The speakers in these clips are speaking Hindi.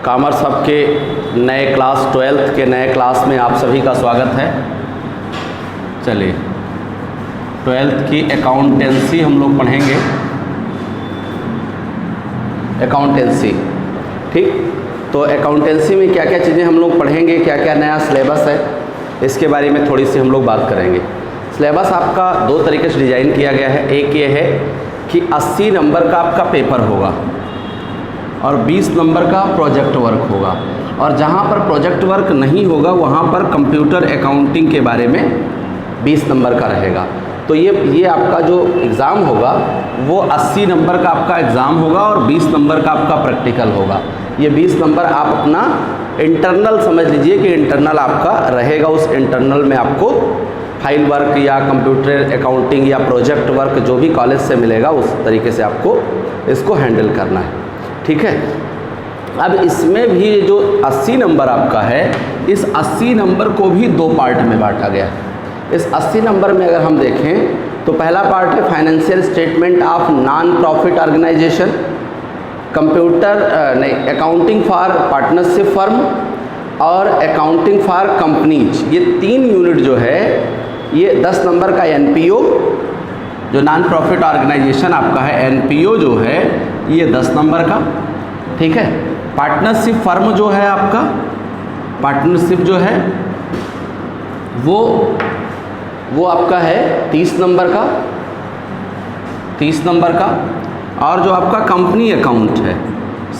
कॉमर्स हब के नए क्लास 12th के नए क्लास में आप सभी का स्वागत है। चलिए 12th की अकाउंटेंसी हम लोग पढ़ेंगे। अकाउंटेंसी, ठीक। तो अकाउंटेंसी में क्या क्या चीज़ें हम लोग पढ़ेंगे, क्या क्या नया सिलेबस है, इसके बारे में थोड़ी सी हम लोग बात करेंगे। सिलेबस आपका दो तरीके से डिज़ाइन किया गया है। एक ये है कि 80 नंबर का आपका पेपर होगा और 20 नंबर का प्रोजेक्ट वर्क होगा, और जहाँ पर प्रोजेक्ट वर्क नहीं होगा वहाँ पर कंप्यूटर अकाउंटिंग के बारे में 20 नंबर का रहेगा। तो ये आपका जो एग्ज़ाम होगा वो 80 नंबर का आपका एग्ज़ाम होगा और 20 नंबर का आपका प्रैक्टिकल होगा। ये 20 नंबर आप अपना इंटरनल समझ लीजिए कि इंटरनल आपका रहेगा। उस इंटरनल में आपको फाइल वर्क या कंप्यूटर अकाउंटिंग या प्रोजेक्ट वर्क जो भी कॉलेज से मिलेगा उस तरीके से आपको इसको हैंडल करना है, ठीक है। अब इसमें भी जो 80 नंबर आपका है, इस 80 नंबर को भी दो पार्ट में बांटा गया है। इस 80 नंबर में अगर हम देखें तो पहला पार्ट है financial statement of non profit organisation, accounting for partnership firm और अकाउंटिंग फॉर कंपनीज। ये 3 यूनिट जो है ये 10 नंबर का एनपीओ, जो नॉन प्रॉफिट ऑर्गेनाइजेशन आपका है, एनपीओ जो है ये 10 नंबर का, ठीक है। पार्टनरशिप फर्म जो है आपका, पार्टनरशिप जो है वो आपका है 30 नंबर का, 30 नंबर का। और जो आपका कंपनी अकाउंट है,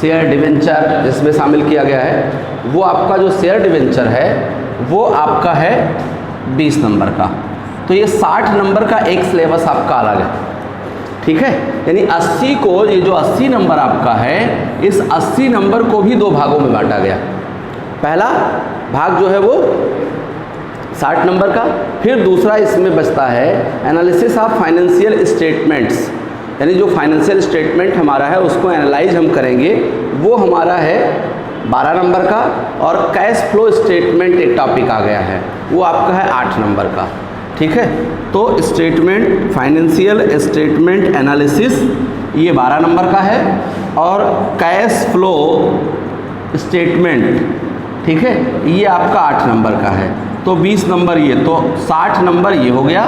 शेयर डिवेंचर जिसमें शामिल किया गया है, वो आपका जो शेयर डिवेंचर है वो आपका है 20 नंबर का। तो ये 60 नंबर का एक सिलेबस आपका अलग है, ठीक है। यानी 80 को, ये जो 80 नंबर आपका है, इस 80 नंबर को भी दो भागों में बांटा गया। पहला भाग जो है वो 60 नंबर का, फिर दूसरा इसमें बचता है एनालिसिस ऑफ फाइनेंशियल स्टेटमेंट्स, यानी जो फाइनेंशियल स्टेटमेंट हमारा है उसको एनालाइज हम करेंगे, वो हमारा है 12 नंबर का। और कैश फ्लो स्टेटमेंट एक टॉपिक आ गया है, वो आपका है 8 नंबर का, ठीक है। तो स्टेटमेंट, फाइनेंशियल स्टेटमेंट एनालिसिस ये 12 नंबर का है, और कैश फ्लो स्टेटमेंट, ठीक है, ये आपका 8 नंबर का है। तो 20 नंबर ये, तो 60 नंबर ये हो गया,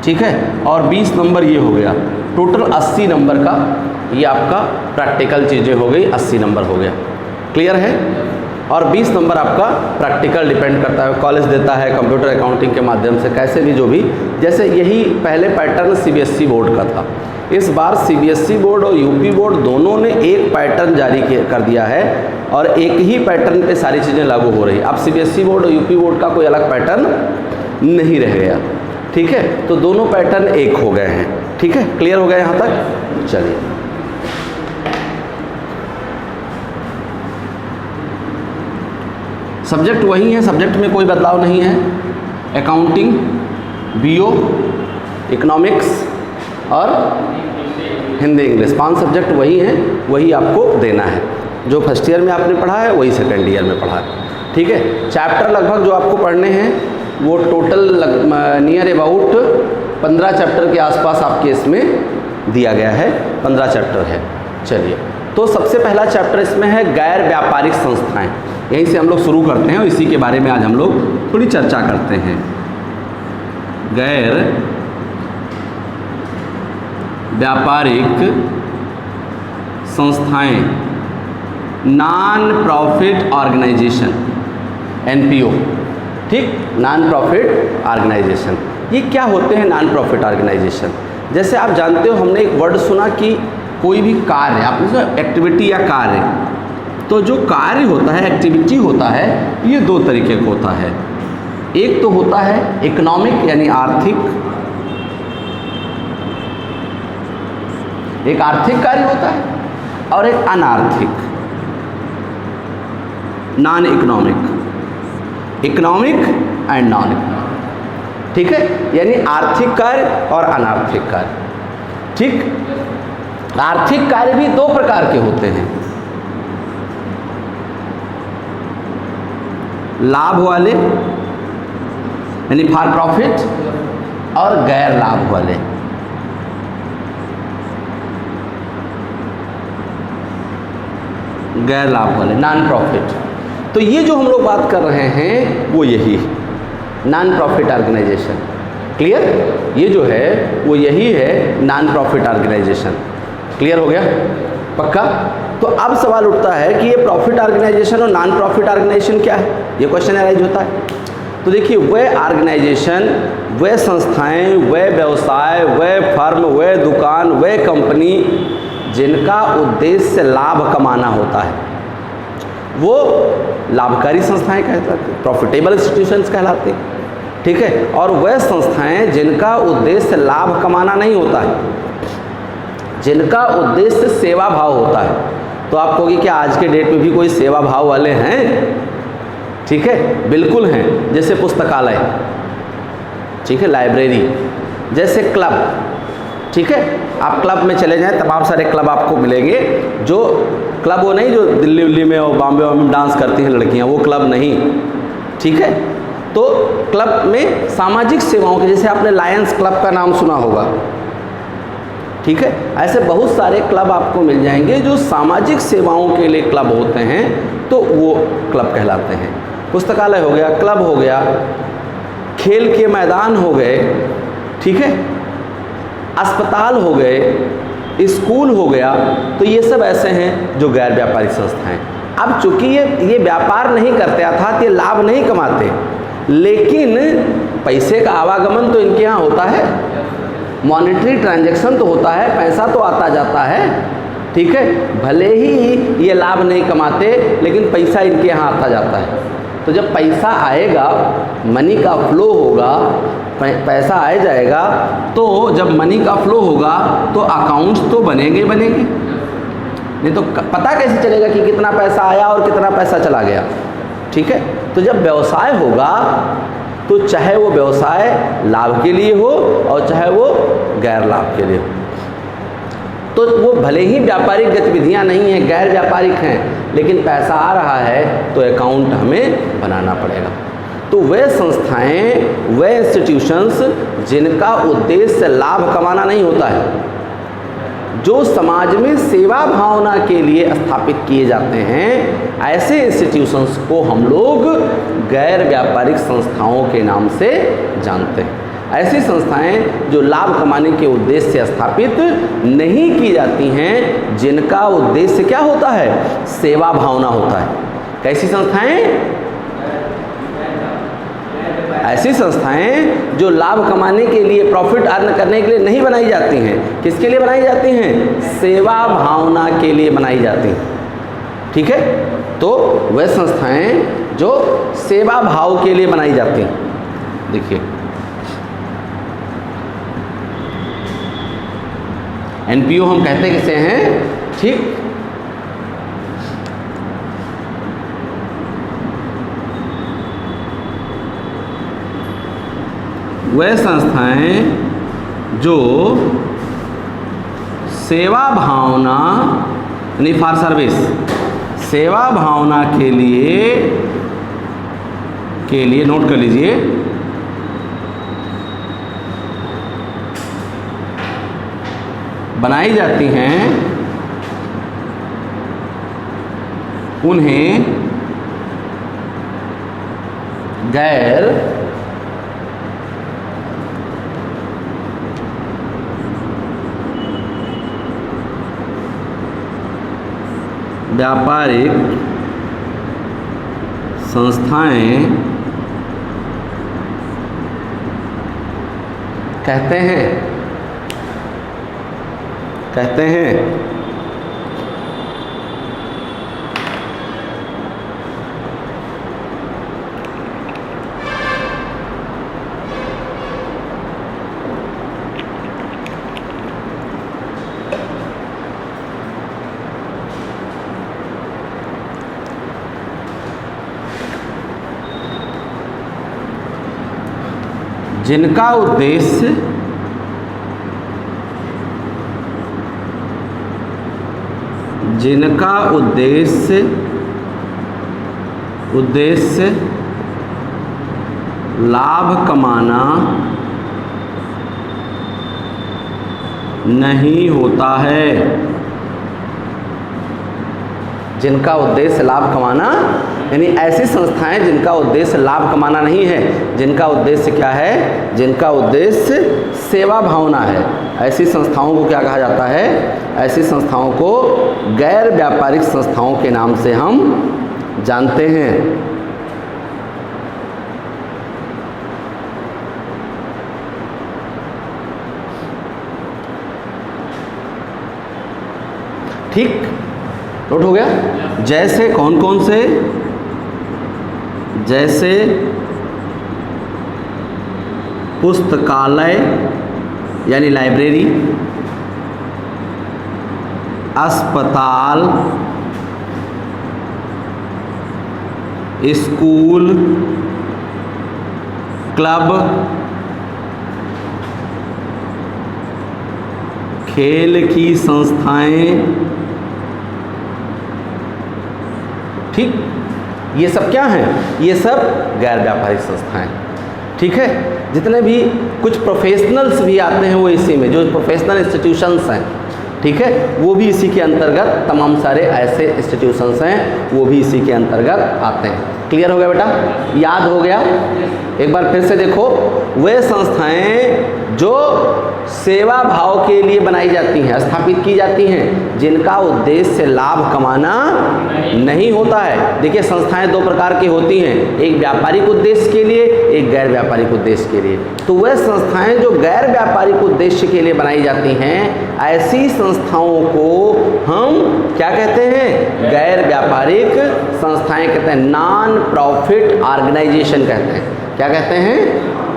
ठीक है, और 20 नंबर ये हो गया। टोटल 80 नंबर का ये आपका प्रैक्टिकल चीज़ें हो गई, 80 नंबर हो गया। क्लियर है। और 20 नंबर आपका प्रैक्टिकल डिपेंड करता है, कॉलेज देता है कंप्यूटर अकाउंटिंग के माध्यम से, कैसे भी जो भी, जैसे यही पहले पैटर्न सीबीएसई बोर्ड का था। इस बार सीबीएसई बोर्ड और यूपी बोर्ड दोनों ने एक पैटर्न जारी कर दिया है और एक ही पैटर्न पे सारी चीज़ें लागू हो रही। अब सीबीएसई बोर्ड और यूपी बोर्ड का कोई अलग पैटर्न नहीं रह गया, ठीक है। तो दोनों पैटर्न एक हो गए हैं, ठीक है। क्लियर हो गया यहाँ तक। चलिए सब्जेक्ट वही है, सब्जेक्ट में कोई बदलाव नहीं है। अकाउंटिंग, बीओ, इकोनॉमिक्स और हिंदी इंग्लिश, 5 सब्जेक्ट वही हैं, वही आपको देना है। जो फर्स्ट ईयर में आपने पढ़ा है वही सेकेंड ईयर में पढ़ा है, ठीक है। चैप्टर लगभग जो आपको पढ़ने हैं वो टोटल नियर अबाउट 15 चैप्टर के आसपास आपके इसमें दिया गया है, 15 चैप्टर है। चलिए, तो सबसे पहला चैप्टर इसमें है गैर व्यापारिक संस्थाएं। यहीं से हम लोग शुरू करते हैं और इसी के बारे में आज हम लोग थोड़ी चर्चा करते हैं। गैर व्यापारिक संस्थाएं, नॉन प्रॉफिट ऑर्गेनाइजेशन, एनपीओ, ठीक। नॉन प्रॉफिट ऑर्गेनाइजेशन, ये क्या होते हैं नॉन प्रॉफिट ऑर्गेनाइजेशन? जैसे आप जानते हो, हमने एक वर्ड सुना कि कोई भी कार्य, आपने सुना एक्टिविटी या कार्य, तो जो कार्य होता है, एक्टिविटी होता है, ये दो तरीके का होता है। एक तो होता है इकोनॉमिक यानी आर्थिक, एक आर्थिक कार्य होता है, और एक अनार्थिक, non economic, economic and non economic, ठीक है। यानी आर्थिक कार्य और अनार्थिक कार्य, ठीक। आर्थिक कार्य भी दो प्रकार के होते हैं, लाभ वाले यानी फॉर प्रॉफिट, और गैर लाभ वाले। गैर लाभ वाले, नॉन प्रॉफिट। तो ये जो हम लोग बात कर रहे हैं वो यही है, नॉन प्रॉफिट ऑर्गेनाइजेशन। क्लियर? ये जो है वो यही है, नॉन प्रॉफिट ऑर्गेनाइजेशन। क्लियर हो गया? पक्का? तो अब सवाल उठता है कि ये प्रॉफिट ऑर्गेनाइजेशन और नॉन प्रॉफिट ऑर्गेनाइजेशन क्या है, ये क्वेश्चन अराइज होता है। तो देखिए, वह ऑर्गेनाइजेशन, वह संस्थाएं, वह व्यवसाय, वह फर्म, वह दुकान, वह कंपनी जिनका उद्देश्य लाभ कमाना होता है, वो लाभकारी संस्थाएं कहलाते हैं, प्रॉफिटेबल इंस्टीट्यूशंस कहलाते हैं। ठीक है? और वह संस्थाएं जिनका उद्देश्य लाभ कमाना नहीं होता है, जिनका उद्देश्य सेवा भाव होता है। तो आप कहोगे कि आज के डेट में भी कोई सेवा भाव वाले हैं? ठीक है, बिल्कुल हैं। जैसे पुस्तकालय, ठीक है, लाइब्रेरी, जैसे क्लब। ठीक है, आप क्लब में चले जाएं, तमाम सारे क्लब आपको मिलेंगे। जो क्लब वो नहीं जो दिल्ली उल्ली में और बॉम्बे में डांस करती हैं लड़कियां, वो क्लब नहीं। ठीक है? तो क्लब में सामाजिक सेवाओं के, जैसे आपने लायंस क्लब का नाम सुना होगा। ठीक है? ऐसे बहुत सारे क्लब आपको मिल जाएंगे जो सामाजिक सेवाओं के लिए क्लब होते हैं, तो वो क्लब कहलाते हैं। पुस्तकालय हो गया, क्लब हो गया, खेल के मैदान हो गए, ठीक है, अस्पताल हो गए, स्कूल हो गया। तो ये सब ऐसे हैं जो गैर व्यापारिक संस्थाएं। अब चूंकि ये व्यापार नहीं करते, अर्थात ये लाभ नहीं कमाते, लेकिन पैसे का आवागमन तो इनके यहाँ होता है, मॉनेटरी ट्रांजैक्शन तो होता है, पैसा तो आता जाता है। ठीक है? भले ही ये लाभ नहीं कमाते, लेकिन पैसा इनके यहाँ आता जाता है। तो जब पैसा आएगा, मनी का फ्लो होगा, पैसा आ जाएगा, तो जब मनी का फ्लो होगा तो अकाउंट्स तो बनेंगे बनेंगे, नहीं तो पता कैसे चलेगा कि कितना पैसा आया और कितना पैसा चला गया। ठीक है? तो जब व्यवसाय होगा, तो चाहे वो व्यवसाय लाभ के लिए हो और चाहे वो गैर लाभ के लिए हो, तो वो भले ही व्यापारिक गतिविधियां नहीं हैं, गैर व्यापारिक हैं, लेकिन पैसा आ रहा है तो अकाउंट हमें बनाना पड़ेगा। तो वे संस्थाएं, वे इंस्टीट्यूशंस जिनका उद्देश्य लाभ कमाना नहीं होता है, जो समाज में सेवा भावना के लिए स्थापित किए जाते हैं, ऐसे इंस्टीट्यूशंस को हम लोग गैर व्यापारिक संस्थाओं के नाम से जानते हैं। ऐसी संस्थाएं जो लाभ कमाने के उद्देश्य से स्थापित नहीं की जाती हैं, जिनका उद्देश्य क्या होता है? सेवा भावना होता है। कैसी संस्थाएं? ऐसी संस्थाएं जो लाभ कमाने के लिए, प्रॉफिट अर्न करने के लिए नहीं बनाई जाती हैं। किसके लिए बनाई जाती हैं? सेवा भावना के लिए बनाई जाती हैं। ठीक है? तो वह संस्थाएं जो सेवा भाव के लिए बनाई जाती हैं। देखिए, एनपीओ हम कहते किसे हैं? ठीक, वह संस्थाएं जो सेवा भावना, यानी फॉर सर्विस, सेवा भावना के लिए नोट कर लीजिए, बनाई जाती हैं, उन्हें गैर व्यापारिक संस्थाएं कहते हैं। जिनका उद्देश्य लाभ कमाना नहीं होता है, जिनका उद्देश्य लाभ कमाना, यानी ऐसी संस्थाएं जिनका उद्देश्य लाभ कमाना नहीं है, जिनका उद्देश्य क्या है, जिनका उद्देश्य सेवा भावना है, ऐसी संस्थाओं को क्या कहा जाता है, ऐसी संस्थाओं को गैर व्यापारिक संस्थाओं के नाम से हम जानते हैं। ठीक, नोट हो गया। जैसे कौन कौन से, जैसे पुस्तकालय यानी लाइब्रेरी, अस्पताल, स्कूल, क्लब, खेल की संस्थाएं, ठीक, ये सब क्या हैं, ये सब गैर व्यापारिक संस्थाएं। ठीक है, जितने भी कुछ प्रोफेशनल्स भी आते हैं वो इसी में, जो प्रोफेशनल इंस्टीट्यूशंस हैं, ठीक है, वो भी इसी के अंतर्गत, तमाम सारे ऐसे इंस्टीट्यूशंस हैं वो भी इसी के अंतर्गत आते हैं। क्लियर हो गया बेटा, याद हो गया। एक बार फिर से देखो, वे संस्थाएं जो सेवा भाव के लिए बनाई जाती हैं, स्थापित की जाती हैं, जिनका उद्देश्य लाभ कमाना नहीं होता है। देखिए, संस्थाएं दो प्रकार की होती हैं, एक व्यापारिक उद्देश्य के लिए, एक गैर व्यापारिक उद्देश्य के लिए। तो वह संस्थाएं जो गैर व्यापारिक उद्देश्य के लिए बनाई जाती हैं, ऐसी संस्थाओं को हम क्या कहते हैं, गैर व्यापारिक संस्थाएं कहते हैं, नॉन प्रॉफिट ऑर्गेनाइजेशन कहते हैं। क्या कहते हैं,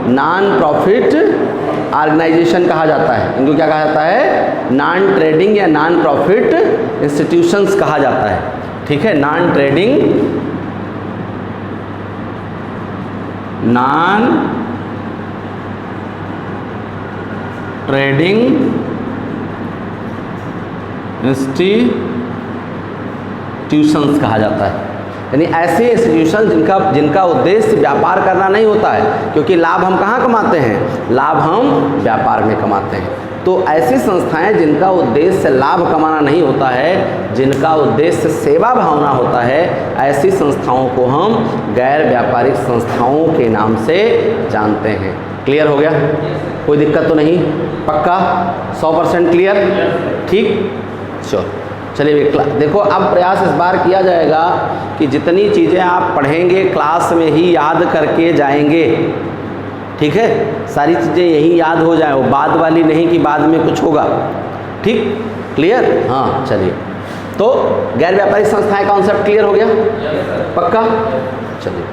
नॉन प्रॉफिट ऑर्गेनाइजेशन कहा जाता है। इनको क्या कहा जाता है, नॉन ट्रेडिंग या नॉन प्रॉफिट इंस्टीट्यूशंस कहा जाता है। ठीक है, non trading, non trading institutions कहा जाता है, यानी ऐसे इंस्टीट्यूशन जिनका उद्देश्य व्यापार करना नहीं होता है, क्योंकि लाभ हम कहाँ कमाते हैं, लाभ हम व्यापार में कमाते हैं। तो ऐसी संस्थाएं जिनका उद्देश्य लाभ कमाना नहीं होता है, जिनका उद्देश्य सेवा भावना होता है, ऐसी संस्थाओं को हम गैर व्यापारिक संस्थाओं के नाम से जानते हैं। क्लियर हो गया, कोई दिक्कत तो नहीं, पक्का 100% क्लियर, ठीक। चलिए देखो, अब प्रयास इस बार किया जाएगा कि जितनी चीज़ें आप पढ़ेंगे क्लास में ही याद करके जाएंगे। ठीक है, सारी चीज़ें यही याद हो जाए, वो बाद वाली नहीं कि बाद में कुछ होगा। ठीक, क्लियर। हाँ, चलिए, तो गैर व्यापारिक संस्थाएं कॉन्सेप्ट क्लियर हो गया, पक्का। चलिए,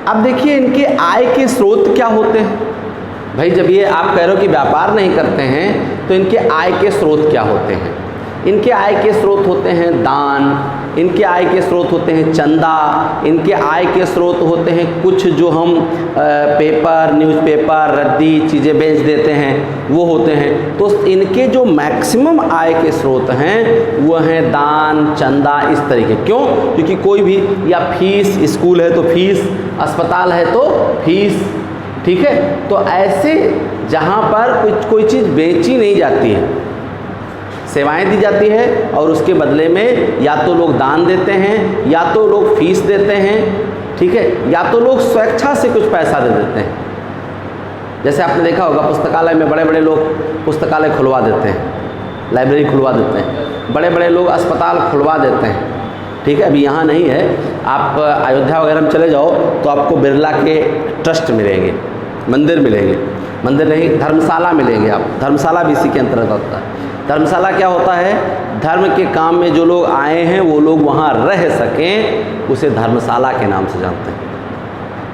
अब देखिए इनके आय के स्रोत क्या होते हैं। भाई, जब ये आप कह रहे हो कि व्यापार नहीं करते हैं, तो इनके आय के स्रोत क्या होते हैं। इनके आय के स्रोत होते हैं दान, इनके आय के स्रोत होते हैं चंदा, इनके आय के स्रोत होते हैं कुछ जो हम पेपर, न्यूज़पेपर, रद्दी चीज़ें बेच देते हैं, वो होते हैं। तो इनके जो मैक्सिमम आय के स्रोत हैं वो हैं दान, चंदा, इस तरीके। क्यों? क्योंकि कोई भी, या फीस, स्कूल है तो फीस, अस्पताल है तो फीस, ठीक है। तो ऐसे जहाँ पर कोई चीज़ बेची नहीं जाती है, सेवाएं दी जाती है, और उसके बदले में या तो लोग दान देते हैं, या तो लोग फीस देते हैं, ठीक है, या तो लोग स्वेच्छा से कुछ पैसा दे देते हैं। जैसे आपने देखा होगा, पुस्तकालय में बड़े बड़े लोग पुस्तकालय खुलवा देते हैं, लाइब्रेरी खुलवा देते हैं, बड़े बड़े लोग अस्पताल खुलवा देते हैं। ठीक है, अभी यहाँ नहीं है, आप अयोध्या वगैरह में चले जाओ तो आपको बिरला के ट्रस्ट मिलेंगे, मंदिर मिलेंगे, मंदिर नहीं, धर्मशाला मिलेंगे। आप धर्मशाला भी इसी के अंतर्गत होता है। धर्मशाला क्या होता है, धर्म के काम में जो लोग आए हैं वो लोग वहाँ रह सकें, उसे धर्मशाला के नाम से जानते हैं।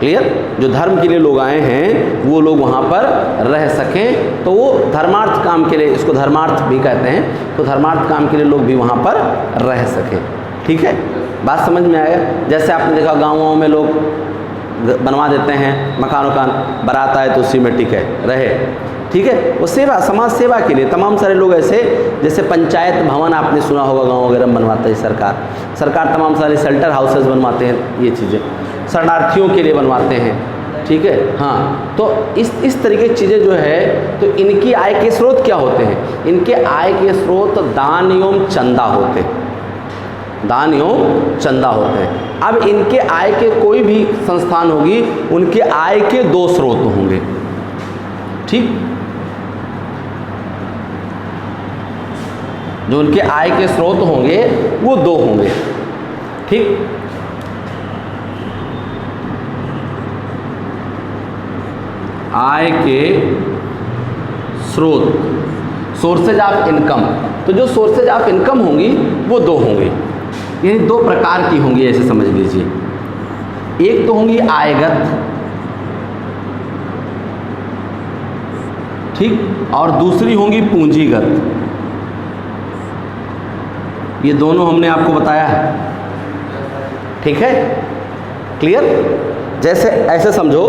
क्लियर? जो धर्म के लिए लोग आए हैं वो लोग वहाँ पर रह सकें, तो वो धर्मार्थ काम के लिए, इसको धर्मार्थ भी कहते हैं, तो धर्मार्थ काम के लिए लोग भी वहाँ पर रह सकें। ठीक है, बात समझ में आया। जैसे आपने देखा गाँवों में लोग बनवा देते हैं मकान वकान, बारात आए तो उसी में टिके रहे, ठीक है। वो सेवा, समाज सेवा के लिए तमाम सारे लोग ऐसे, जैसे पंचायत भवन आपने सुना होगा गांव वगैरह में बनवाता है सरकार तमाम सारे शेल्टर हाउसेस बनवाते हैं, ये चीज़ें शरणार्थियों के लिए बनवाते हैं, ठीक है। हाँ, तो इस तरीके की चीज़ें जो है, तो इनकी आय के स्रोत क्या होते हैं? इनके आय के स्रोत दान एवं चंदा होते हैं, दान एवं चंदा होते हैं। अब इनके आय के कोई भी संस्थान होगी, उनके आय के 2 स्रोत होंगे, ठीक। जो उनके आय के स्रोत होंगे वो 2 होंगे, ठीक। आय के स्रोत, सोर्सेज ऑफ इनकम, तो जो सोर्सेज ऑफ इनकम होंगी वो 2 होंगी, यानी 2 प्रकार की होंगी, ऐसे समझ लीजिए। एक तो होंगी आयगत, ठीक, और दूसरी होंगी पूंजीगत। ये दोनों हमने आपको बताया है, ठीक है, क्लियर। जैसे ऐसे समझो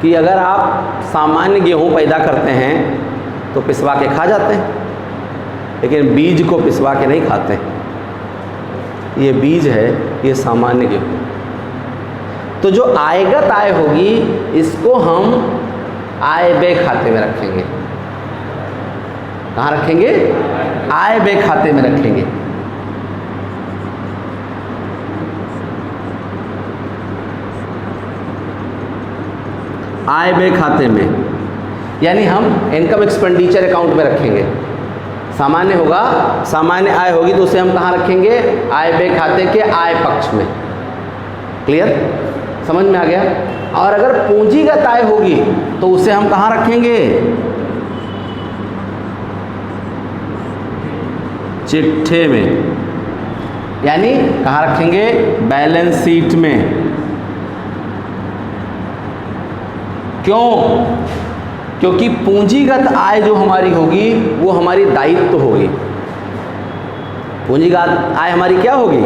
कि अगर आप सामान्य गेहूं पैदा करते हैं तो पिसवा के खा जाते हैं, लेकिन बीज को पिसवा के नहीं खाते। ये बीज है, ये सामान्य गेहूं। तो जो आयगत आय होगी, इसको हम आय व्यय खाते में रखेंगे। कहाँ रखेंगे? आय व्यय खाते में रखेंगे। आय व्यय खाते में, यानी हम इनकम एक्सपेंडिचर अकाउंट में रखेंगे। सामान्य होगा, सामान्य आय होगी तो उसे हम कहाँ रखेंगे? आय व्यय खाते के आय पक्ष में। क्लियर, समझ में आ गया। और अगर पूंजीगत आय होगी तो उसे हम कहाँ रखेंगे? चिट्ठे में, यानी कहाँ रखेंगे? बैलेंस शीट में। क्यों? क्योंकि पूंजीगत आय जो हमारी होगी वो हमारी दायित्व होगी। पूंजीगत आय हमारी क्या होगी?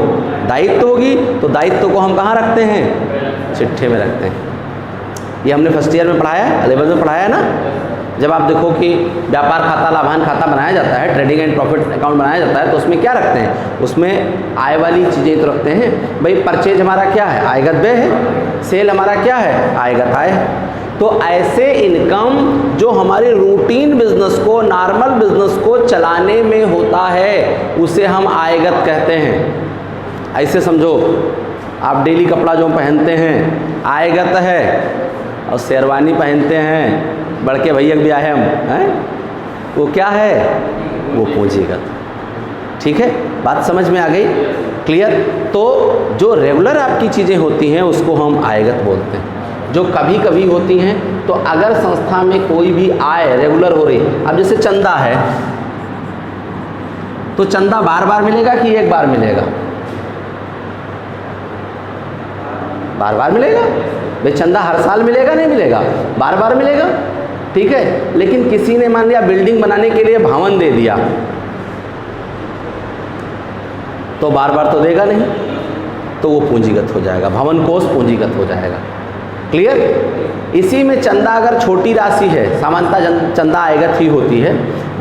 दायित्व होगी। तो दायित्व को हम कहाँ रखते हैं? चिट्ठे में रखते हैं। ये हमने फर्स्ट ईयर में पढ़ाया है, 11 में पढ़ाया है ना। जब आप देखो कि व्यापार खाता, लाभांश खाता बनाया जाता है, ट्रेडिंग एंड प्रॉफिट अकाउंट बनाया जाता है, तो उसमें क्या रखते हैं? उसमें आय वाली चीज़ें तो रखते हैं। भाई परचेज हमारा क्या है? आयगत व्यय है। सेल हमारा क्या है? आयगत आय है। तो ऐसे इनकम जो हमारे रूटीन बिजनेस को, नॉर्मल बिजनेस को चलाने में होता है, उसे हम आयगत कहते हैं। ऐसे समझो, आप डेली कपड़ा जो पहनते हैं आयगत है, और शेरवानी पहनते हैं, बड़के भैया भी आए हम हैं, वो क्या है? वो पूंजीगत। ठीक है, बात समझ में आ गई? क्लियर। तो जो रेगुलर आपकी चीज़ें होती हैं उसको हम आयगत बोलते हैं। जो कभी कभी होती हैं, तो अगर संस्था में कोई भी आय रेगुलर हो रही, अब जैसे चंदा है, तो चंदा बार बार मिलेगा कि एक बार मिलेगा? बार बार मिलेगा। भाई चंदा हर साल मिलेगा? नहीं मिलेगा, बार बार मिलेगा। ठीक है, लेकिन किसी ने मान लिया बिल्डिंग बनाने के लिए भवन दे दिया, तो बार बार तो देगा नहीं, तो वो पूंजीगत हो जाएगा, भवन कोष पूंजीगत हो जाएगा। क्लियर। इसी में चंदा अगर छोटी राशि है, सामान्यतः चंदा आयगत ही होती है।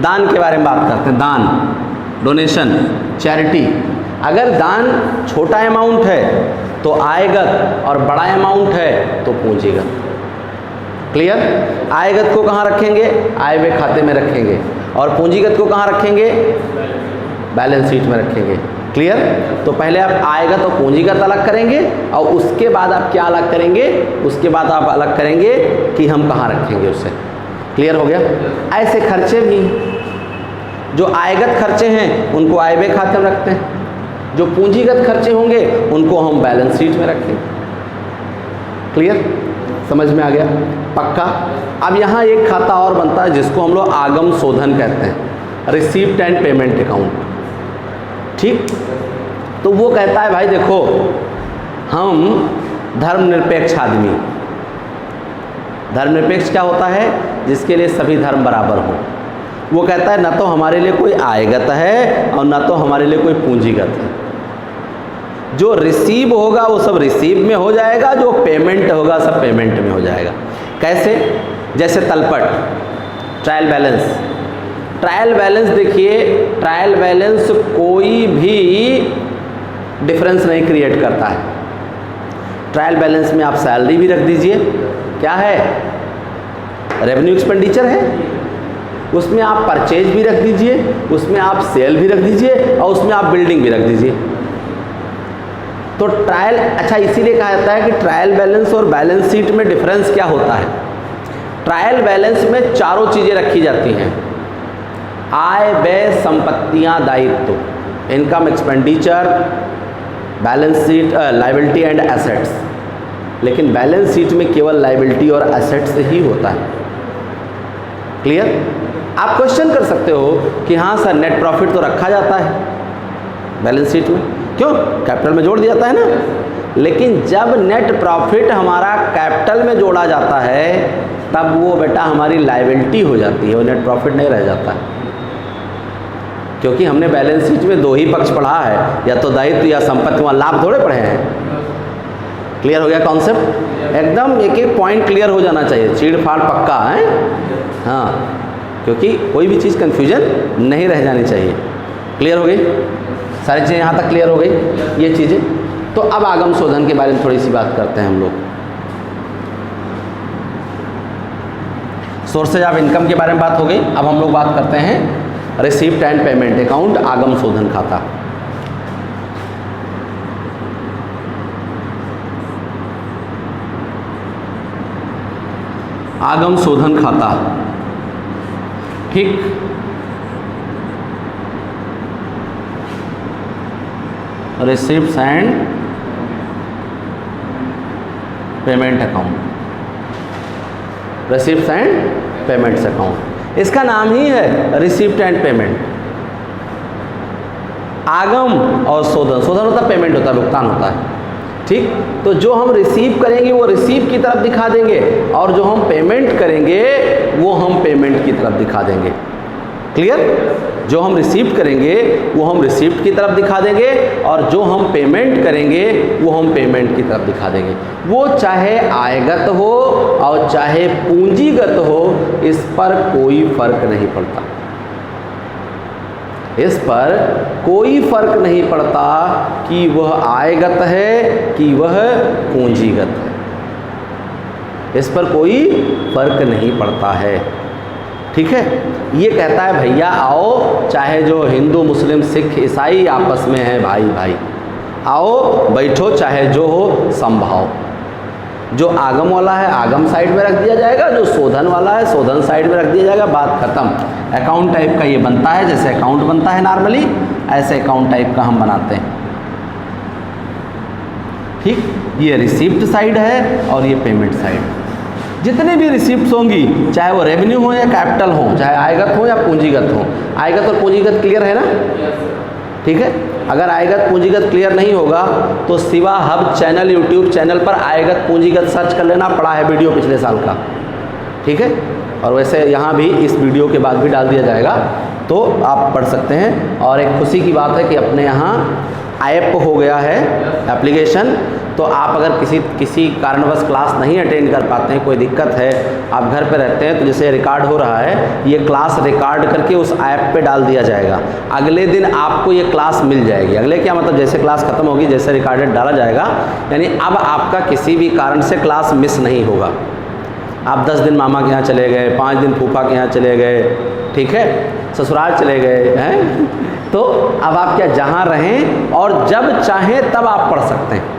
दान के बारे में बात करते हैं, दान, डोनेशन, चैरिटी। अगर दान छोटा अमाउंट है तो आयगत, और बड़ा अमाउंट है तो पूंजीगत। क्लियर। आयगत को कहाँ रखेंगे? आय व्यय खाते में रखेंगे, और पूंजीगत को कहाँ रखेंगे? बैलेंस शीट में रखेंगे। क्लियर। तो पहले आप आयगत और पूंजीगत अलग करेंगे, और उसके बाद आप क्या अलग करेंगे? उसके बाद आप अलग करेंगे कि हम कहाँ रखेंगे उसे। क्लियर हो गया। ऐसे खर्चे भी, जो आयगत खर्चे हैं उनको आय व्यय खाते में रखते हैं, जो पूंजीगत खर्चे होंगे उनको हम बैलेंस शीट में रखेंगे। क्लियर, समझ में आ गया? पक्का। अब यहाँ एक खाता और बनता है जिसको हम लोग आगम शोधन कहते हैं, रिसीप्ट एंड पेमेंट अकाउंट। ठीक। तो वो कहता है भाई देखो, हम धर्मनिरपेक्ष आदमी, धर्मनिरपेक्ष क्या होता है? जिसके लिए सभी धर्म बराबर हों। वो कहता है ना तो हमारे लिए कोई आयगत है और ना तो हमारे लिए कोई पूंजीगत है। जो रिसीव होगा वो सब रिसीव में हो जाएगा, जो पेमेंट होगा सब पेमेंट में हो जाएगा। कैसे? जैसे तलपट, ट्रायल बैलेंस। ट्रायल बैलेंस देखिए, ट्रायल बैलेंस कोई भी डिफरेंस नहीं क्रिएट करता है। ट्रायल बैलेंस में आप सैलरी भी रख दीजिए, क्या है, रेवेन्यू एक्सपेंडिचर है, उसमें आप परचेज भी रख दीजिए, उसमें आप सेल भी रख दीजिए और उसमें आप बिल्डिंग भी रख दीजिए। तो ट्रायल, अच्छा इसीलिए कहा जाता है कि ट्रायल बैलेंस और बैलेंस शीट में डिफरेंस क्या होता है। ट्रायल बैलेंस में चारों चीज़ें रखी जाती हैं, आय व्यय संपत्तियां दायित्व, income expenditure, balance sheet, liability and assets. लेकिन बैलेंस शीट में केवल लायबिलिटी और एसेट्स ही होता है। क्लियर? आप क्वेश्चन कर सकते हो कि हाँ सर नेट प्रॉफिट तो रखा जाता है बैलेंस शीट में, क्यों, कैपिटल में जोड़ दिया जाता है ना। लेकिन जब नेट प्रॉफिट हमारा कैपिटल में जोड़ा जाता है तब वो बेटा हमारी लायबिलिटी हो जाती है, वो नेट प्रॉफिट नहीं रह जाता है। क्योंकि हमने बैलेंस शीट में दो ही पक्ष पढ़ा है, या तो दायित्व या संपत्ति, वहाँ लाभ थोड़े पढ़े हैं। क्लियर हो गया कॉन्सेप्ट? एकदम एक एक पॉइंट क्लियर हो जाना चाहिए, चीड़ फाड़ पक्का है, हाँ, क्योंकि कोई भी चीज़ कन्फ्यूजन नहीं रह जानी चाहिए। क्लियर हो गई सारी चीज़ें, यहाँ तक क्लियर हो गई ये चीज़ें। तो अब आगम शोधन के बारे में थोड़ी सी बात करते हैं हम लोग। सोर्सेज ऑफ इनकम के बारे में बात हो गई। अब हम लोग बात करते हैं रिसीप्ट एंड पेमेंट अकाउंट, आगम शोधन खाता। आगम शोधन खाता, ठीक, receipts and payment account, receipts and payments account, इसका नाम ही है रिसीप्ट एंड पेमेंट। आगम और शोधन, शोधन होता है पेमेंट होता है, भुगतान होता है, ठीक। तो जो हम रिसीव करेंगे वो रिसीव की तरफ दिखा देंगे, और जो हम पेमेंट करेंगे वो हम पेमेंट की तरफ दिखा देंगे। क्लियर? जो हम रिसीव करेंगे वो हम रिसीप्ट की तरफ दिखा देंगे, और जो हम पेमेंट करेंगे वो हम पेमेंट की तरफ दिखा देंगे। वो चाहे आयगत हो और चाहे पूंजीगत हो, इस पर कोई फर्क नहीं पड़ता, इस पर कोई फर्क नहीं पड़ता कि वह आयगत है कि वह पूंजीगत है, इस पर कोई फर्क नहीं पड़ता है। ठीक है, ये कहता है भैया आओ, चाहे जो हिंदू मुस्लिम सिख ईसाई आपस में है भाई भाई, आओ बैठो, चाहे जो हो संभाओ। जो आगम वाला है आगम साइड में रख दिया जाएगा, जो शोधन वाला है शोधन साइड में रख दिया जाएगा, बात खत्म। अकाउंट टाइप का ये बनता है, जैसे अकाउंट बनता है नॉर्मली, ऐसे अकाउंट टाइप का हम बनाते हैं। ठीक, ये रिसिप्ट साइड है और ये पेमेंट साइड। जितने भी रिसिप्ट्स होंगी, चाहे वो रेवेन्यू हो या कैपिटल हो, चाहे आयगत हो या पूंजीगत हो, आयगत और पूंजीगत क्लियर है ना? ठीक है, अगर आयगत पूंजीगत क्लियर नहीं होगा तो Shiva hub channel YouTube channel पर आयगत पूंजीगत सर्च कर लेना, पड़ा है वीडियो पिछले साल का। ठीक है, और वैसे यहाँ भी इस वीडियो के बाद भी डाल दिया जाएगा, तो आप पढ़ सकते हैं। और एक खुशी की बात है कि अपने यहाँ ऐप हो गया है एप्लीकेशन, तो आप अगर किसी कारणवश क्लास नहीं अटेंड कर पाते हैं, कोई दिक्कत है, आप घर पे रहते हैं, तो जैसे रिकॉर्ड हो रहा है, ये क्लास रिकॉर्ड करके उस ऐप पे डाल दिया जाएगा। अगले दिन आपको ये क्लास मिल जाएगी। अगले क्या मतलब, जैसे क्लास खत्म होगी, जैसे रिकॉर्डेड डाला जाएगा, यानी अब आपका किसी भी कारण से क्लास मिस नहीं होगा। आप 10 दिन मामा के यहाँ चले गए, 5 दिन फूफा के यहाँ चले गए, ठीक है, ससुराल चले गए हैं, तो अब आप क्या जहाँ रहें और जब चाहें तब आप पढ़ सकते हैं।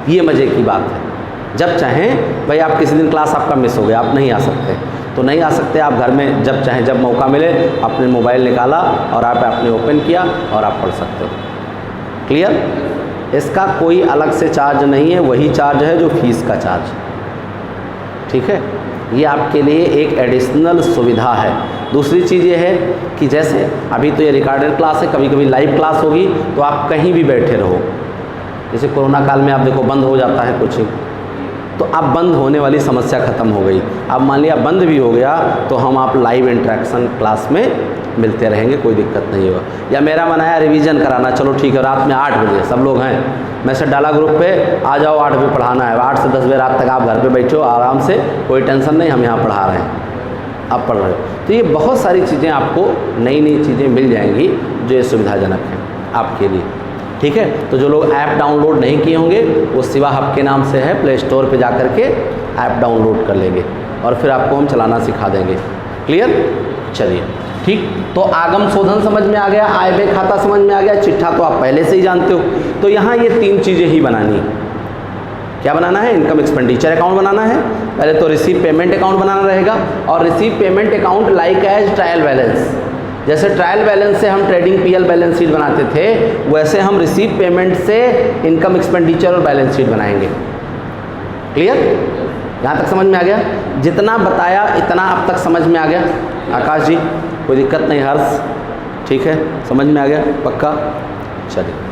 ये मज़े की बात है, जब चाहें, भाई आप किसी दिन क्लास आपका मिस हो गया, आप नहीं आ सकते तो नहीं आ सकते, आप घर में जब चाहें, जब मौका मिले अपने मोबाइल निकाला और आपने ओपन किया और आप पढ़ सकते हो। क्लियर? इसका कोई अलग से चार्ज नहीं है, वही चार्ज है जो फीस का चार्ज। ठीक है, ये आपके लिए एक एडिशनल सुविधा है। दूसरी चीज़ ये है कि जैसे अभी तो ये रिकॉर्डेड क्लास है, कभी कभी लाइव क्लास होगी, तो आप कहीं भी बैठे रहो। जैसे कोरोना काल में आप देखो बंद हो जाता है कुछ, तो अब बंद होने वाली समस्या ख़त्म हो गई। अब मान लिया बंद भी हो गया तो हम आप लाइव इंटरेक्शन क्लास में मिलते रहेंगे, कोई दिक्कत नहीं होगा। या मेरा मन आया रिवीजन कराना, चलो ठीक है, रात में 8 बजे सब लोग हैं, मैसेज डाला ग्रुप पे, आ जाओ 8 बजे पढ़ाना है, 8 से 10 बजे रात तक आप घर पे बैठो आराम से, कोई टेंशन नहीं, हम यहाँ पढ़ा रहे हैं। आप पढ़ रहे हो। तो ये बहुत सारी चीज़ें आपको नई नई चीज़ें मिल जाएंगी जो ये सुविधाजनक है आपके लिए। ठीक है, तो जो लोग ऐप डाउनलोड नहीं किए होंगे वो शिवा हब के नाम से है, प्ले स्टोर पे जा कर के ऐप डाउनलोड कर लेंगे और फिर आपको हम चलाना सिखा देंगे। क्लियर? चलिए ठीक। तो आगम शोधन समझ में आ गया, आय व्यय खाता समझ में आ गया, चिट्ठा तो आप पहले से ही जानते हो। तो यहाँ ये 3 चीज़ें ही बनानी है। क्या बनाना है? इनकम एक्सपेंडिचर अकाउंट बनाना है। पहले तो रिसीव पेमेंट अकाउंट बनाना रहेगा, और receive payment account like as trial balance. जैसे ट्रायल बैलेंस से हम ट्रेडिंग पीएल बैलेंस शीट बनाते थे, वैसे हम रिसीव पेमेंट से इनकम एक्सपेंडिचर और बैलेंस शीट बनाएंगे। क्लियर? यहाँ तक समझ में आ गया? जितना बताया इतना अब तक समझ में आ गया? आकाश जी कोई दिक्कत नहीं? हर्ष ठीक है, समझ में आ गया पक्का? चलिए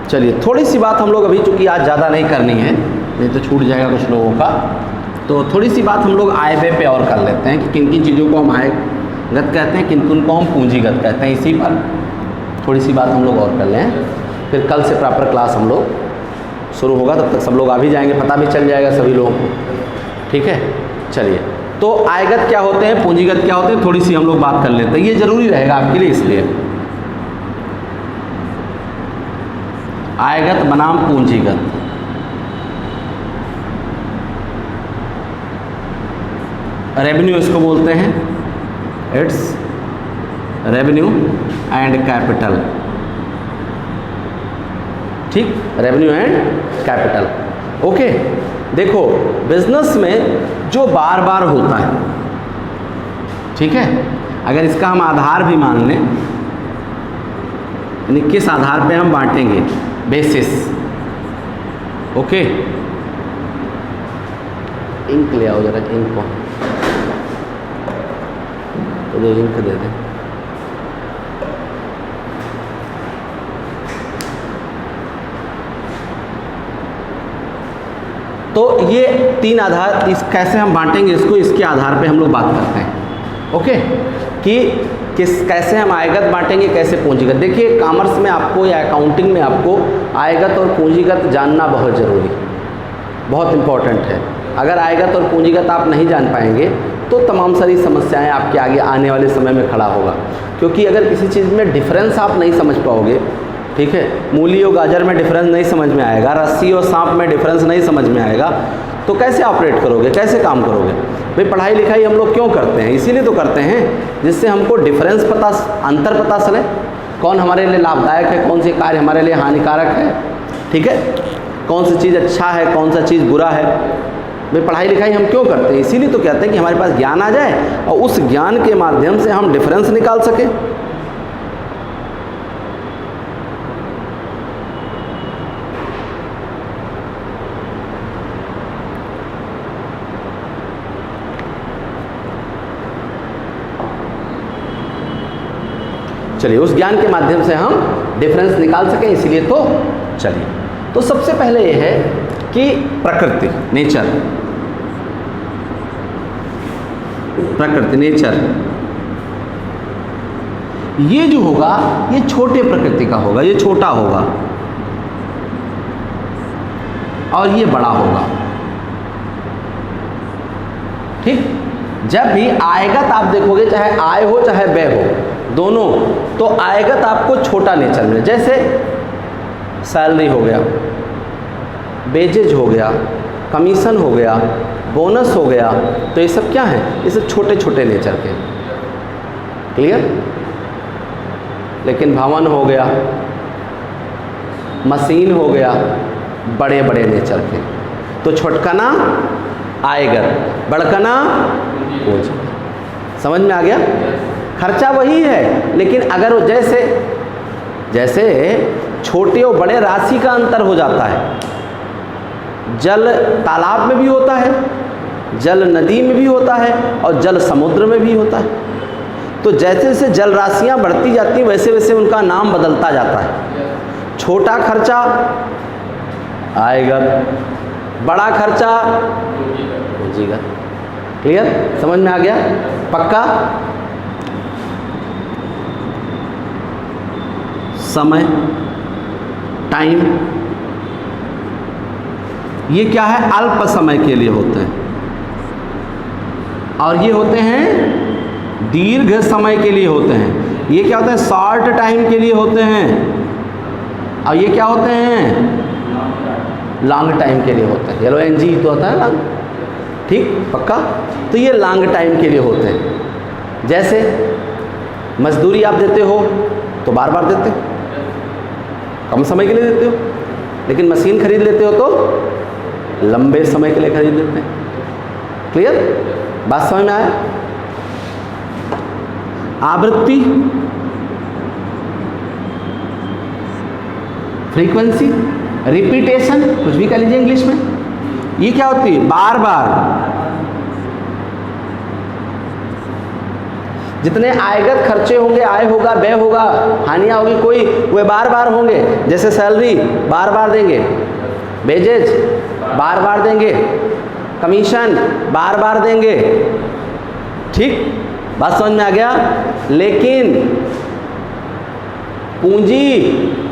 चलिए थोड़ी सी बात हम लोग अभी, चूँकि आज ज़्यादा नहीं करनी है, नहीं तो छूट जाएगा कुछ लोगों का, तो थोड़ी सी बात हम लोग आय व्यय पे और कर लेते हैं कि किन किन चीज़ों को हम आयगत कहते हैं, किन किन को हम पूंजीगत कहते हैं। इसी पर थोड़ी सी बात हम लोग और कर लें, फिर कल से प्रॉपर क्लास हम लोग शुरू होगा। तब तक सब लोग आ भी जाएंगे, पता भी चल जाएगा सभी लोगों को। ठीक है, चलिए तो आयगत क्या होते हैं, पूंजीगत क्या होते हैं, थोड़ी सी हम लोग बात कर लेते हैं। ये ज़रूरी रहेगा आपके लिए, इसलिए आयगत बनाम पूंजीगत। रेवेन्यू इसको बोलते हैं, इट्स रेवेन्यू एंड कैपिटल। ठीक, रेवेन्यू एंड कैपिटल। ओके, देखो बिजनेस में जो बार बार होता है, ठीक है, अगर इसका हम आधार भी मान लें, यानी किस आधार पे हम बांटेंगे, बेसिस। ओके, इंक ले आओ जरा, इंक को तो दे, इंक दे दे। तो ये 3 आधार, इस कैसे हम बांटेंगे इसको, इसके आधार पे हम लोग बात करते हैं। ओके, कि कैसे हम आयगत बांटेंगे, कैसे पूंजीगत। देखिए कॉमर्स में आपको या अकाउंटिंग में आपको आयगत और पूंजीगत जानना बहुत ज़रूरी, बहुत इम्पॉर्टेंट है। अगर आयगत और पूंजीगत आप नहीं जान पाएंगे तो तमाम सारी समस्याएं आपके आगे आने वाले समय में खड़ा होगा। क्योंकि अगर किसी चीज़ में डिफरेंस आप नहीं समझ पाओगे, ठीक है, मूली और गाजर में डिफरेंस नहीं समझ में आएगा, रस्सी और सांप में डिफरेंस नहीं समझ में आएगा, तो कैसे ऑपरेट करोगे, कैसे काम करोगे। भाई पढ़ाई लिखाई हम लोग क्यों करते हैं? इसीलिए तो करते हैं जिससे हमको डिफरेंस पता, अंतर पता चले, कौन हमारे लिए लाभदायक है, कौन से कार्य हमारे लिए हानिकारक है, ठीक है, कौन सी चीज़ अच्छा है, कौन सा चीज़ बुरा है। भाई पढ़ाई लिखाई हम क्यों करते हैं? इसीलिए तो कहते हैं कि हमारे पास ज्ञान आ जाए और उस ज्ञान के माध्यम से हम डिफरेंस निकाल सकें। चलिए उस ज्ञान के माध्यम से हम डिफरेंस निकाल सकें, इसीलिए तो चलिए। तो सबसे पहले ये है कि प्रकृति, नेचर, प्रकृति, नेचर, ये जो होगा ये छोटे प्रकृति का होगा, ये छोटा होगा और ये बड़ा होगा। ठीक, जब भी आयगत आप देखोगे, चाहे आय हो चाहे व्यय हो, दोनों, तो आयगत आपको छोटा नेचर में, जैसे सैलरी हो गया, वेजेज हो गया, कमीशन हो गया, बोनस हो गया, तो ये सब क्या है, ये सब छोटे छोटे नेचर के। क्लियर? लेकिन भवन हो गया, मशीन हो गया, बड़े बड़े नेचर के। तो छोटकना आयगत, बड़कना पूंजी। समझ में आ गया? खर्चा वही है, लेकिन अगर वो जैसे जैसे छोटे और बड़े राशि का अंतर हो जाता है। जल तालाब में भी होता है, जल नदी में भी होता है और जल समुद्र में भी होता है। तो जैसे जैसे जल राशियाँ बढ़ती जाती हैं वैसे वैसे उनका नाम बदलता जाता है। छोटा खर्चा आयगत, बड़ा खर्चा पूंजीगत। क्लियर, समझ में आ गया? पक्का? समय, टाइम, ये क्या है? अल्प समय के लिए होते हैं, और ये होते हैं दीर्घ समय के लिए होते हैं। ये क्या होते हैं? शॉर्ट टाइम के लिए होते हैं, और ये क्या होते हैं? लॉन्ग टाइम के लिए होते हैं। LONG तो होता है लॉन्ग, ठीक, पक्का? तो ये लॉन्ग टाइम के लिए होते हैं। जैसे मजदूरी आप देते हो तो बार बार देते हो, कम समय के लिए देते हो, लेकिन मशीन खरीद लेते हो तो लंबे समय के लिए खरीद लेते हैं। क्लियर, बात समझ में आया? आवृत्ति, फ्रीक्वेंसी, रिपीटेशन, कुछ भी कह लीजिए इंग्लिश में, ये क्या होती है? बार बार। जितने आयगत खर्चे होंगे, आय होगा, व्यय होगा, हानियाँ होगी कोई, वे बार बार होंगे। जैसे सैलरी बार बार देंगे, वेजेज बार बार देंगे, कमीशन बार बार देंगे, ठीक, बात समझ में आ गया? लेकिन पूंजी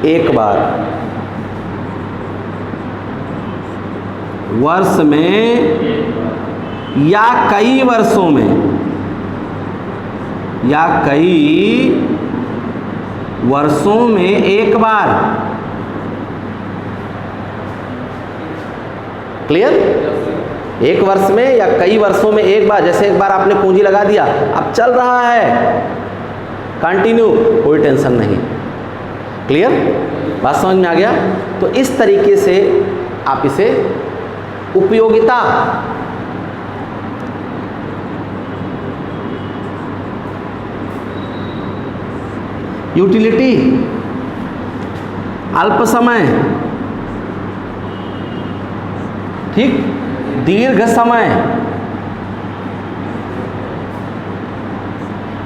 एक बार, वर्ष में या कई वर्षों में, या कई वर्षों में एक बार। क्लियर? एक वर्ष में या कई वर्षों में एक बार। जैसे एक बार आपने पूंजी लगा दिया, अब चल रहा है कंटिन्यू, कोई टेंशन नहीं। क्लियर, बात समझ में आ गया? तो इस तरीके से आप इसे उपयोगिता, यूटिलिटी, अल्प समय, ठीक, दीर्घ समय,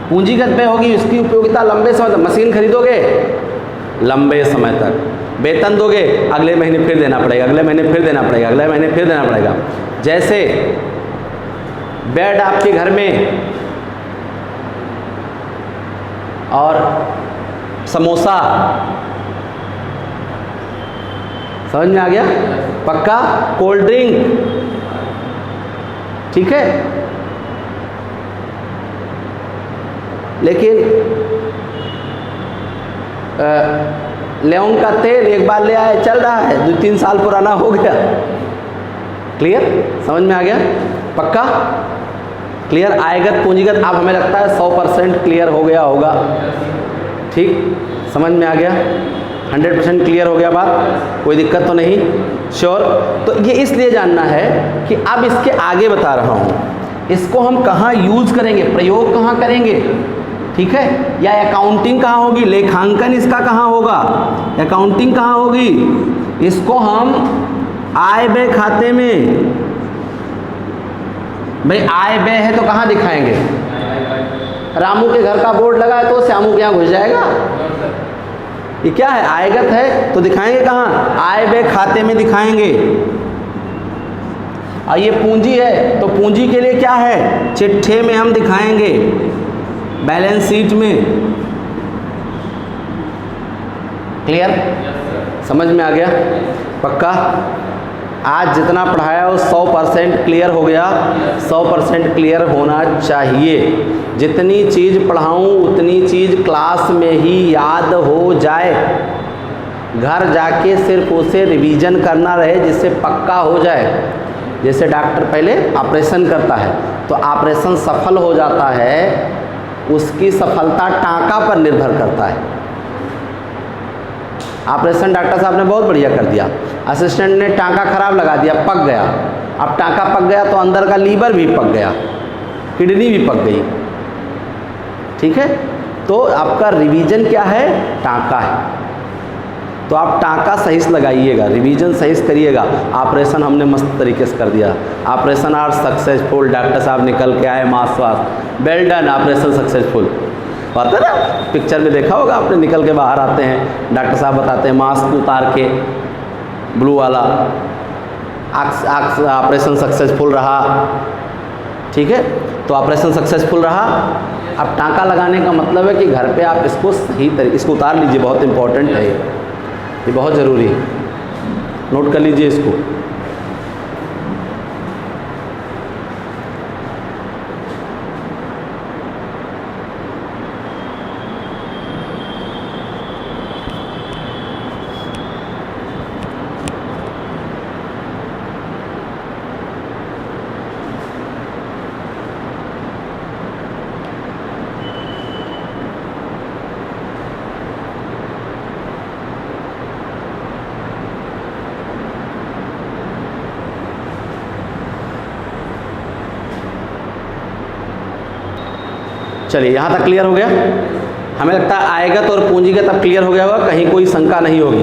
पूंजीगत व्यय होगी, उसकी उपयोगिता लंबे समय तक। मशीन खरीदोगे लंबे समय तक, वेतन दोगे अगले महीने फिर देना पड़ेगा, अगले महीने फिर देना पड़ेगा, अगले महीने फिर देना पड़ेगा। जैसे बेड आपके घर में और समोसा, समझ में आ गया? पक्का? कोल्ड ड्रिंक, ठीक है, लेकिन लेउंग का तेल एक बार ले आए, चल रहा है, 2-3 साल पुराना हो गया। क्लियर, समझ में आ गया? पक्का? क्लियर, आयगत पूंजीगत अब हमें लगता है 100% क्लियर हो गया होगा, ठीक, समझ में आ गया? 100% क्लियर हो गया बात, कोई दिक्कत तो नहीं? श्योर? तो ये इसलिए जानना है कि अब इसके आगे बता रहा हूँ, इसको हम कहाँ यूज़ करेंगे, प्रयोग कहाँ करेंगे, ठीक है? या अकाउंटिंग कहाँ होगी, लेखांकन इसका कहाँ होगा, अकाउंटिंग कहाँ होगी? इसको हम आय व्यय खाते में, भाई आय व्यय है तो कहाँ दिखाएंगे? रामू के घर का बोर्ड लगा है तो श्यामू के यहाँ घुस जाएगा। ये क्या है? आयगत है तो दिखाएंगे कहाँ? आय व्यय खाते में दिखाएंगे। और ये पूंजी है तो पूंजी के लिए क्या है? चिट्ठे में हम दिखाएंगे, बैलेंस शीट में। क्लियर, समझ में आ गया? पक्का? आज जितना पढ़ाया वो 100% क्लियर हो गया, 100% क्लियर होना चाहिए। जितनी चीज़ पढ़ाऊँ उतनी चीज़ क्लास में ही याद हो जाए, घर जाके सिर्फ उसे रिवीजन करना रहे जिससे पक्का हो जाए। जैसे डॉक्टर पहले ऑपरेशन करता है तो ऑपरेशन सफल हो जाता है, उसकी सफलता टाँका पर निर्भर करता है। ऑपरेशन डॉक्टर साहब ने बहुत बढ़िया कर दिया, असिस्टेंट ने टाँका खराब लगा दिया, पक गया। अब टाँका पक गया तो अंदर का लीवर भी पक गया, किडनी भी पक गई, ठीक है? तो आपका रिवीजन क्या है? टाँका है। तो आप टाँका सही से लगाइएगा, रिवीजन सही से करिएगा। ऑपरेशन हमने मस्त तरीके से कर दिया, ऑपरेशन आर सक्सेसफुल, डॉक्टर साहब निकल के आए, मास वास, वेल डन, ऑपरेशन सक्सेसफुल। होता है ना, पिक्चर में देखा होगा आपने, निकल के बाहर आते हैं, डॉक्टर साहब बताते हैं मास्क उतार के, ब्लू वाला, ऑपरेशन सक्सेसफुल रहा, ठीक है, तो ऑपरेशन सक्सेसफुल रहा। अब टाँका लगाने का मतलब है कि घर पे आप इसको सही तरीके, इसको उतार लीजिए, बहुत इंपॉर्टेंट है ये बहुत ज़रूरी है, नोट कर लीजिए इसको। चलिए यहाँ तक क्लियर हो गया, हमें लगता है आएगा तो और पूंजीगत अब क्लियर हो गया होगा, कहीं कोई शंका नहीं होगी,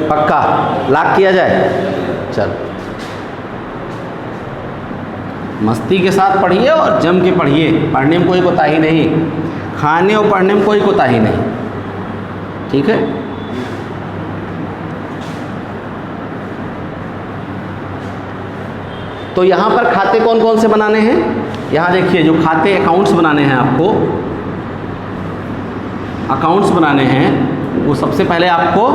पक्का लॉक किया जाए। चल मस्ती के साथ पढ़िए और जम के पढ़िए, पढ़ने में कोई कोताही नहीं, खाने और पढ़ने में कोई कोताही नहीं, ठीक है। तो यहाँ पर खाते कौन कौन से बनाने हैं, यहाँ देखिए जो खाते अकाउंट्स बनाने हैं आपको, अकाउंट्स बनाने हैं, वो सबसे पहले आपको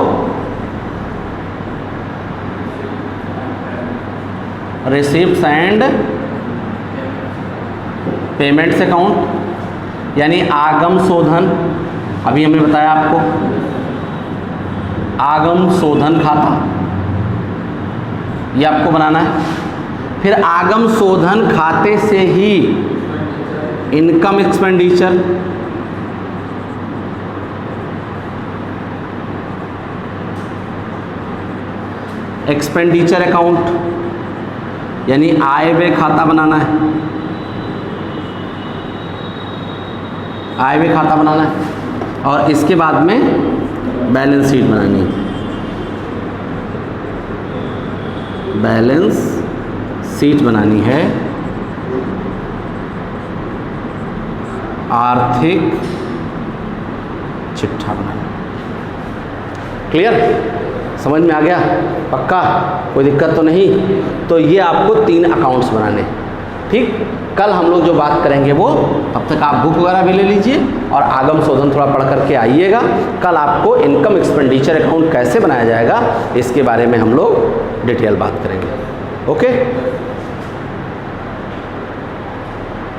रिसीप्ट्स एंड पेमेंट्स अकाउंट यानी आगम शोधन, अभी हमने बताया आपको आगम शोधन खाता, ये आपको बनाना है। फिर आगम शोधन खाते से ही इनकम एक्सपेंडिचर, एक्सपेंडिचर अकाउंट यानी आय व्यय खाता बनाना है, आय व्यय खाता बनाना है। और इसके बाद में बैलेंस शीट बनानी है, बैलेंस शीट बनानी है, आर्थिक चिट्ठा बनाना। क्लियर, समझ में आ गया, पक्का कोई दिक्कत तो नहीं। तो ये आपको 3 अकाउंट्स बनाने, ठीक। कल हम लोग जो बात करेंगे वो, तब तक आप बुक वगैरह भी ले लीजिए और आगम शोधन थोड़ा पढ़ करके आइएगा। कल आपको इनकम एक्सपेंडिचर अकाउंट कैसे बनाया जाएगा इसके बारे में हम लोग डिटेल बात करेंगे। ओके।